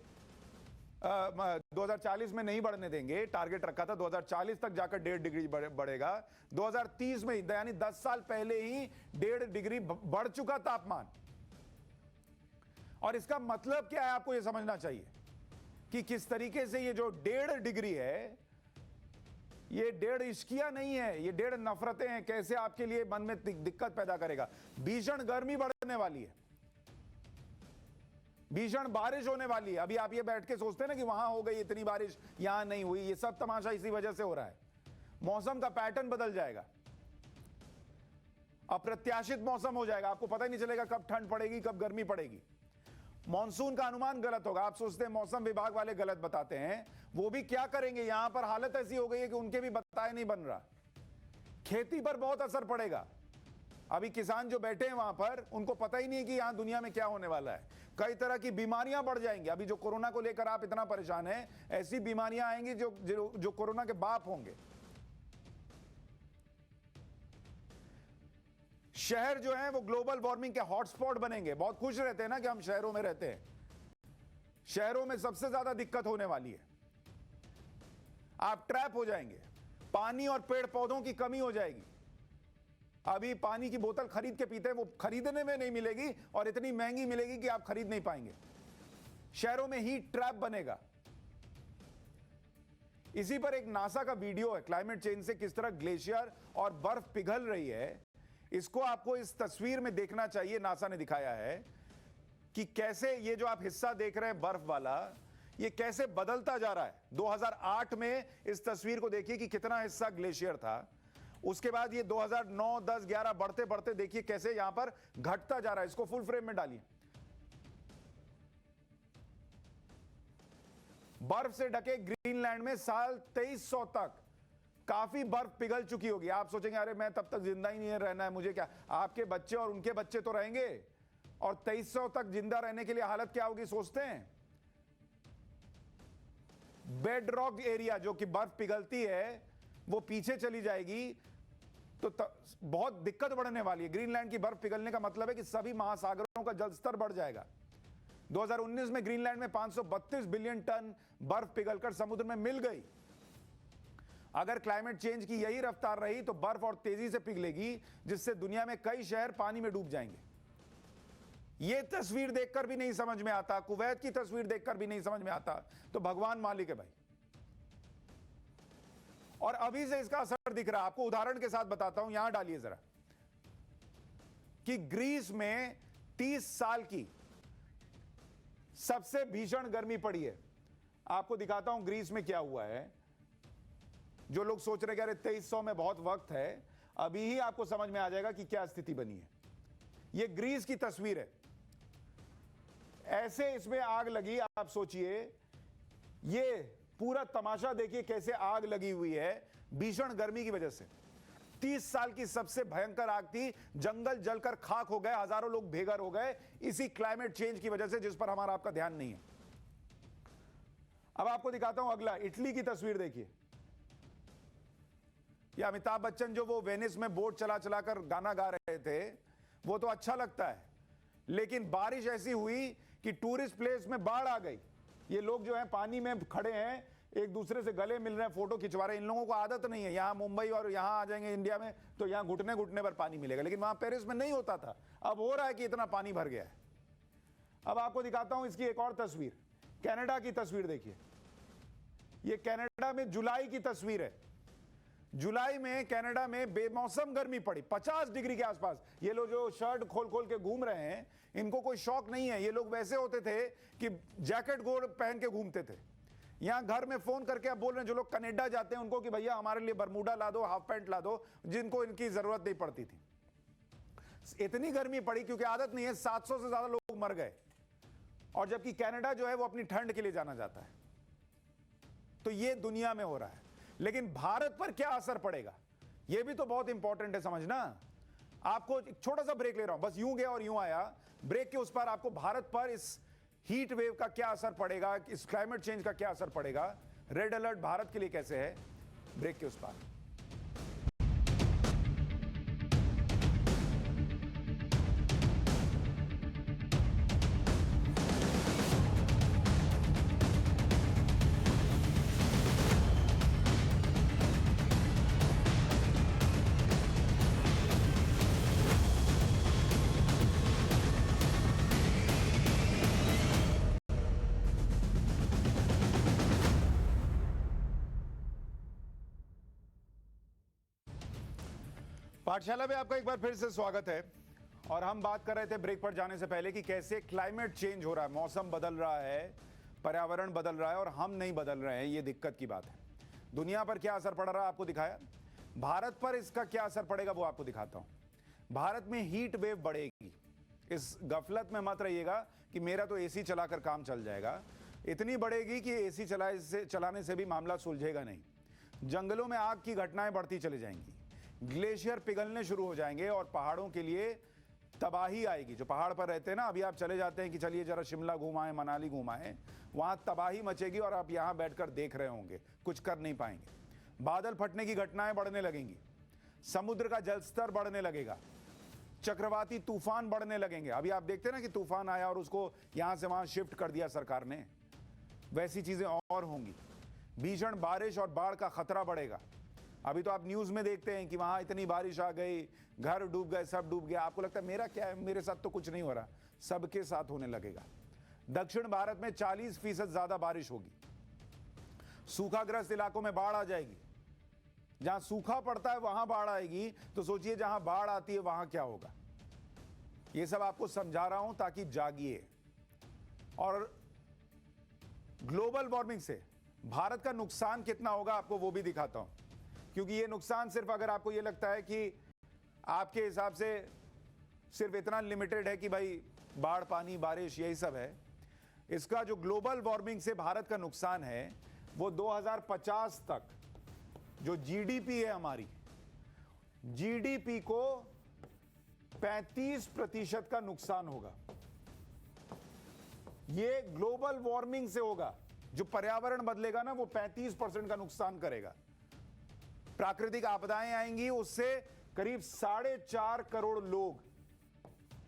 2040 में नहीं बढ़ने देंगे, टारगेट रखा था 2040 तक जाकर 1.5 डिग्री बढ़ेगा। 2030 में यानी 10 साल पहले ही 1.5 डिग्री बढ़ चुका तापमान। और इसका मतलब क्या है आपको यह समझना चाहिए कि किस तरीके से ये जो 1.5 डिग्री है, ये 1.5 इश्किया नहीं है, ये 1.5 नफरतें हैं। कैसे आपके लिए मन में दिक्कत पैदा करेगा। भीषण गर्मी बढ़ने वाली है, भीषण बारिश होने वाली है। अभी आप ये बैठ के सोचते हैं ना कि वहां हो गई इतनी बारिश, यहां नहीं हुई। ये सब तमाशा इसी वजह से हो रहा है। मौसम का पैटर्न बदल जाएगा, अप्रत्याशित मौसम हो जाएगा। आपको पता ही नहीं चलेगा कब ठंड पड़ेगी, कब गर्मी पड़ेगी। मॉनसून का अनुमान गलत होगा। आप सोचते हैं मौसम विभाग वाले गलत बताते हैं, वो भी क्या करेंगे। यहां पर हालत ऐसी हो गई है कि उनके भी बताए नहीं बन रहा। खेती पर बहुत असर पड़ेगा। अभी किसान जो बैठे हैं वहां पर, उनको पता ही नहीं कि यहां दुनिया में क्या होने वाला है। कई तरह की बीमारियां बढ़ जाएंगी। अभी जो कोरोना को लेकर आप इतना परेशान हैं, ऐसी बीमारियां आएंगी जो कोरोना के बाप होंगे। शहर जो है वो ग्लोबल वार्मिंग के हॉटस्पॉट बनेंगे। बहुत खुश रहते हैं ना कि हम शहरों में रहते हैं। शहरों में सबसे ज्यादा दिक्कत होने वाली है। आप ट्रैप हो जाएंगे, पानी और पेड़ पौधों की कमी हो जाएगी। अभी पानी की बोतल खरीद के पीते हैं, वो खरीदने में नहीं मिलेगी और इतनी महंगी मिलेगी कि आप खरीद नहीं पाएंगे। शहरों में हीट ट्रैप बनेगा। इसी पर एक नासा का वीडियो है, क्लाइमेट चेंज से किस तरह ग्लेशियर और बर्फ पिघल रही है। इसको आपको इस तस्वीर में देखना चाहिए। नासा ने दिखाया है कि कैसे ये जो आप हिस्सा देख रहे हैं बर्फ वाला, ये कैसे बदलता जा रहा है। 2008 में इस तस्वीर को देखिए कि कितना हिस्सा ग्लेशियर था। उसके बाद ये 2009, 10, 11 बढ़ते बढ़ते देखिए कैसे यहां पर घटता जा रहा है। इसको फुल फ्रेम में डालिए। बर्फ से ढके ग्रीनलैंड में साल 2300 तक काफी बर्फ पिघल चुकी होगी। आप सोचेंगे अरे मैं तब तक जिंदा ही नहीं रहना है, मुझे क्या। आपके बच्चे और उनके बच्चे तो रहेंगे, और 2300 तक जिंदा रहने के लिए हालत क्या होगी सोचते हैं। बेड रॉक एरिया जो कि बर्फ पिघलती है वो पीछे चली जाएगी, तो बहुत दिक्कत बढ़ने वाली है। ग्रीनलैंड की बर्फ पिघलने का मतलब है कि सभी महासागरों का जल स्तर बढ़ जाएगा। 2019 में ग्रीनलैंड में 532 बिलियन टन बर्फ पिघलकर समुद्र में मिल गई। अगर क्लाइमेट चेंज की यही रफ्तार रही तो बर्फ और तेजी से पिघलेगी, जिससे दुनिया में कई शहर पानी में डूब जाएंगे। यह तस्वीर देखकर भी नहीं समझ में आता, कुवैत की तस्वीर देखकर भी नहीं समझ में आता, तो भगवान मालिक है भाई। और अभी से इसका असर दिख रहा है। आपको उदाहरण के साथ बताता हूं, यहां डालिए जरा, कि ग्रीस में 30 साल की सबसे भीषण गर्मी पड़ी है। आपको दिखाता हूं ग्रीस में क्या हुआ है। जो लोग सोच रहे कि अरे 2300 में बहुत वक्त है, अभी ही आपको समझ में आ जाएगा कि क्या स्थिति बनी है। यह ग्रीस की तस्वीर है। ऐसे इसमें आग लगी। आप सोचिए, ये पूरा तमाशा देखिए कैसे आग लगी हुई है भीषण गर्मी की वजह से। 30 साल की सबसे भयंकर आग थी। जंगल जलकर खाक हो गए, हजारों लोग बेघर हो गए इसी क्लाइमेट चेंज की वजह से, जिस पर हमारा आपका ध्यान नहीं है। अब आपको दिखाता हूं अगला, इटली की तस्वीर देखिए। ये अमिताभ बच्चन जो वो वेनिस में बोट चला चलाकर गाना गा रहे थे, वो तो अच्छा लगता है, लेकिन बारिश ऐसी हुई कि टूरिस्ट प्लेस में बाढ़ आ गई। ये लोग जो हैं पानी में खड़े हैं, एक दूसरे से गले मिल रहे हैं, फोटो खिंचवा रहे हैं। इन लोगों को आदत नहीं है। यहां मुंबई और यहां आ जाएंगे इंडिया में तो यहां घुटने घुटने पर पानी मिलेगा, लेकिन वहां पेरिस में नहीं होता था। अब हो रहा है कि इतना पानी भर गया है। अब आपको दिखाता हूं इसकी एक और तस्वीर, कनाडा की तस्वीर देखिए। ये कनाडा में जुलाई की तस्वीर है। जुलाई में कनाडा में बेमौसम गर्मी पड़ी 50 डिग्री के आसपास। ये लोग जो शर्ट खोल खोल के घूम रहे हैं, इनको कोई शौक नहीं है। ये लोग वैसे होते थे कि जैकेट गोड़ पहन के घूमते थे। यहां घर में फोन करके अब बोल रहे हैं जो लोग कनाडा जाते हैं उनको कि भैया हमारे लिए बरमूडा ला दो, हाफ पैंट ला दो, जिनको इनकी जरूरत नहीं पड़ती थी। इतनी गर्मी पड़ी क्योंकि आदत नहीं है। 700 से ज्यादा लोग मर गए। और जबकि कनाडा जो है वो अपनी ठंड के लिए जाना जाता है। तो ये दुनिया में हो रहा है, लेकिन भारत पर क्या असर पड़ेगा यह भी तो बहुत इंपॉर्टेंट है समझना। आपको एक छोटा सा ब्रेक ले रहा हूं, बस यूं गया और यूं आया। ब्रेक के उस पर आपको भारत पर इस हीट वेव का क्या असर पड़ेगा, इस क्लाइमेट चेंज का क्या असर पड़ेगा, रेड अलर्ट भारत के लिए कैसे है, ब्रेक के उस पर। पाठशाला में आपका एक बार फिर से स्वागत है। और हम बात कर रहे थे ब्रेक पर जाने से पहले कि कैसे क्लाइमेट चेंज हो रहा है, मौसम बदल रहा है, पर्यावरण बदल रहा है और हम नहीं बदल रहे हैं। ये दिक्कत की बात है। दुनिया पर क्या असर पड़ रहा है आपको दिखाया, भारत पर इसका क्या असर पड़ेगा वो आपको दिखाता हूं। भारत में हीट वेव बढ़ेगी। इस गफलत में मत रहिएगा कि मेरा तो एसी चलाकर काम चल जाएगा। इतनी बढ़ेगी कि एसी चलाने से भी मामला सुलझेगा नहीं। जंगलों में आग की घटनाएं बढ़ती चली जाएंगी, ग्लेशियर पिघलने शुरू हो जाएंगे और पहाड़ों के लिए तबाही आएगी। जो पहाड़ पर रहते हैं ना, अभी आप चले जाते हैं कि चलिए जरा शिमला घुमाएं, मनाली घुमाएं, वहां तबाही मचेगी और आप यहां बैठकर देख रहे होंगे, कुछ कर नहीं पाएंगे। बादल फटने की घटनाएं बढ़ने लगेंगी, समुद्र का जलस्तर बढ़ने लगेगा, चक्रवाती तूफान बढ़ने लगेंगे। अभी आप देखते हैं ना कि तूफान आया और उसको यहां से वहां शिफ्ट कर दिया सरकार ने। वैसी चीजें और होंगी। भीषण बारिश और बाढ़ का खतरा बढ़ेगा। अभी तो आप न्यूज में देखते हैं कि वहां इतनी बारिश आ गई, घर डूब गए, सब डूब गया। आपको लगता है मेरा क्या है, मेरे साथ तो कुछ नहीं हो रहा, सबके साथ होने लगेगा। दक्षिण भारत में 40% ज्यादा बारिश होगी। सूखाग्रस्त इलाकों में बाढ़ आ जाएगी। जहां सूखा पड़ता है वहां बाढ़ आएगी, तो सोचिए जहां बाढ़ आती है वहां क्या होगा। ये सब आपको समझा रहा हूं ताकि जागिए। और ग्लोबल वार्मिंग से भारत का नुकसान कितना होगा आपको वो भी दिखाता हूं, क्योंकि ये नुकसान सिर्फ अगर आपको ये लगता है कि आपके हिसाब से सिर्फ इतना लिमिटेड है कि भाई बाढ़, पानी, बारिश यही सब है, इसका जो ग्लोबल वार्मिंग से भारत का नुकसान है वो 2050 तक जो जीडीपी है हमारी, जीडीपी को 35% का नुकसान होगा। ये ग्लोबल वार्मिंग से होगा। जो पर्यावरण बदलेगा ना वो 35% का नुकसान करेगा। प्राकृतिक आपदाएं आएंगी, उससे करीब 4.5 करोड़ लोग,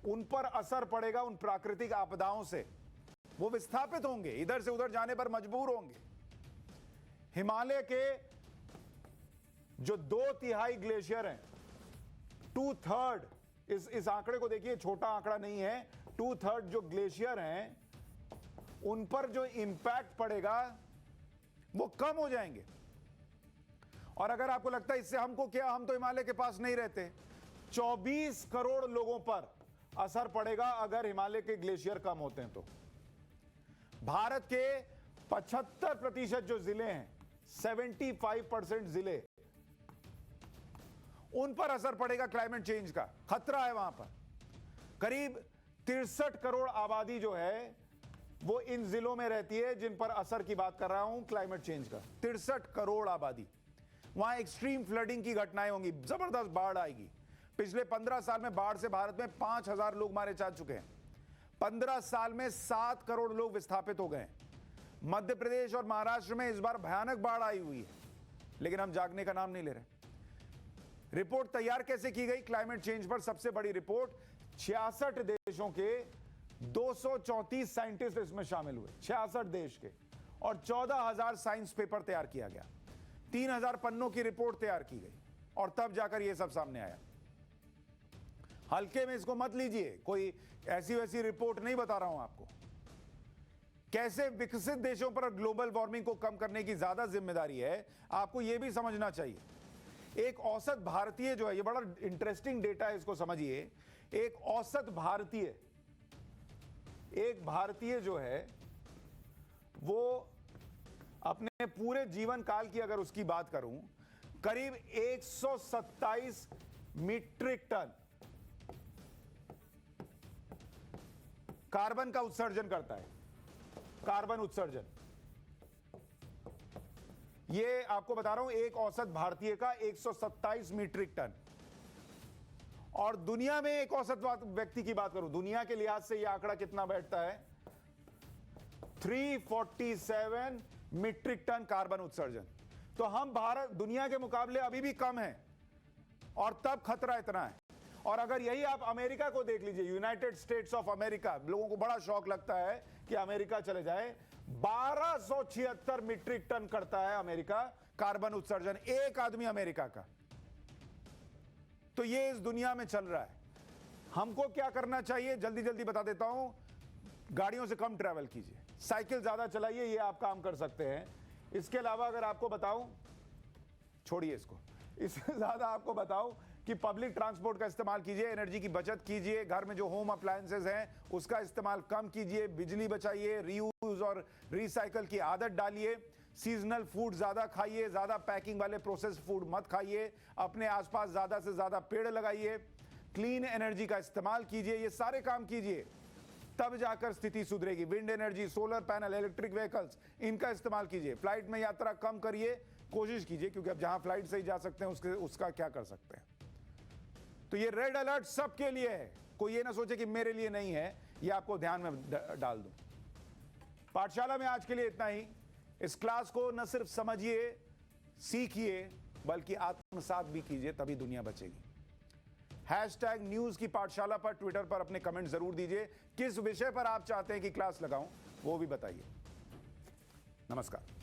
उन पर असर पड़ेगा। उन प्राकृतिक आपदाओं से वो विस्थापित होंगे, इधर से उधर जाने पर मजबूर होंगे। हिमालय के जो 2/3 ग्लेशियर हैं, 2/3, इस आंकड़े को देखिए, छोटा आंकड़ा नहीं है। 2/3 जो ग्लेशियर हैं उन पर जो इंपैक्ट पड़ेगा वो कम हो जाएंगे। और अगर आपको लगता है इससे हमको क्या, हम तो हिमालय के पास नहीं रहते, 24 करोड़ लोगों पर असर पड़ेगा अगर हिमालय के ग्लेशियर कम होते हैं तो। भारत के 75% जो जिले हैं, 75% जिले, उन पर असर पड़ेगा क्लाइमेट चेंज का। खतरा है वहां पर। करीब 63 करोड़ आबादी जो है वो इन जिलों में रहती है जिन पर असर की बात कर रहा हूं क्लाइमेट चेंज का। 63 करोड़ आबादी। वहां एक्सट्रीम फ्लडिंग की घटनाएं होंगी, जबरदस्त बाढ़ आएगी। पिछले 15 साल में बाढ़ से भारत में 5000 लोग मारे जा चुके हैं। 15 साल में 7 करोड़ लोग विस्थापित हो गए। मध्य प्रदेश और महाराष्ट्र में इस बार भयानक बाढ़ आई हुई है, लेकिन हम जागने का नाम नहीं ले रहे। रिपोर्ट तैयार कैसे की गई क्लाइमेट चेंज पर? सबसे बड़ी रिपोर्ट, 66 देशों के 234 साइंटिस्ट इसमें शामिल हुए, 66 देश के, और 14,000 साइंस पेपर तैयार किया गया। 3,000 पन्नों की रिपोर्ट तैयार की गई और तब जाकर यह सब सामने आया। हल्के में इसको मत लीजिए, कोई ऐसी वैसी रिपोर्ट नहीं बता रहा हूं आपको। कैसे विकसित देशों पर ग्लोबल वार्मिंग को कम करने की ज्यादा जिम्मेदारी है, आपको यह भी समझना चाहिए। एक औसत भारतीय जो है, ये बड़ा इंटरेस्टिंग डेटा है, इसको समझिए। एक औसत भारतीय, एक भारतीय जो है वो अपने पूरे जीवन काल की अगर उसकी बात करूं, करीब 127 मीट्रिक टन कार्बन का उत्सर्जन करता है। कार्बन उत्सर्जन, ये आपको बता रहा हूं, एक औसत भारतीय का 127 मीट्रिक टन। और दुनिया में एक औसत व्यक्ति की बात करूं, दुनिया के लिहाज से यह आंकड़ा कितना बैठता है? 347 मीट्रिक टन कार्बन उत्सर्जन। तो हम भारत दुनिया के मुकाबले अभी भी कम है, और तब खतरा इतना है। और अगर यही आप अमेरिका को देख लीजिए, यूनाइटेड स्टेट्स ऑफ अमेरिका, लोगों को बड़ा शौक लगता है कि अमेरिका चले जाए, 1276 मीट्रिक टन करता है अमेरिका कार्बन उत्सर्जन, एक आदमी अमेरिका का। तो ये इस दुनिया में चल रहा है। हमको क्या करना चाहिए जल्दी जल्दी बता देता हूं। गाड़ियों से कम ट्रैवल कीजिए, साइकिल ज्यादा चलाइए, ये आप काम कर सकते हैं। इसके अलावा अगर आपको बताऊं, छोड़िए इसको, इससे ज्यादा आपको बताऊं कि पब्लिक ट्रांसपोर्ट का इस्तेमाल कीजिए, एनर्जी की बचत कीजिए, घर में जो होम अप्लायंसेज हैं उसका इस्तेमाल कम कीजिए, बिजली बचाइए, रीयूज और रिसाइकल की आदत डालिए, सीजनल फूड ज्यादा खाइए, ज्यादा पैकिंग वाले प्रोसेस्ड फूड मत खाइए, अपने आसपास ज्यादा से ज्यादा पेड़ लगाइए, क्लीन एनर्जी का इस्तेमाल कीजिए, ये सारे काम कीजिए, तब जाकर स्थिति सुधरेगी। Wind energy, solar panel, electric vehicles, इनका इस्तेमाल कीजिए। फ्लाइट में यात्रा कम करिए, कोशिश कीजिए, क्योंकि अब जहां फ्लाइट से ही जा सकते हैं उसका क्या कर सकते हैं। तो ये रेड अलर्ट सबके लिए है, कोई ये ना सोचे कि मेरे लिए नहीं है, ये आपको ध्यान में डाल दूं। पाठशाला में आज के लिए इतना ही। इस क्लास को न सिर्फ समझिए, सीखिए, बल्कि आत्मसात भी कीजिए, तभी दुनिया बचेगी। #न्यूज की पाठशाला पर ट्विटर पर अपने कमेंट जरूर दीजिए। किस विषय पर आप चाहते हैं कि क्लास लगाऊं वो भी बताइए। नमस्कार।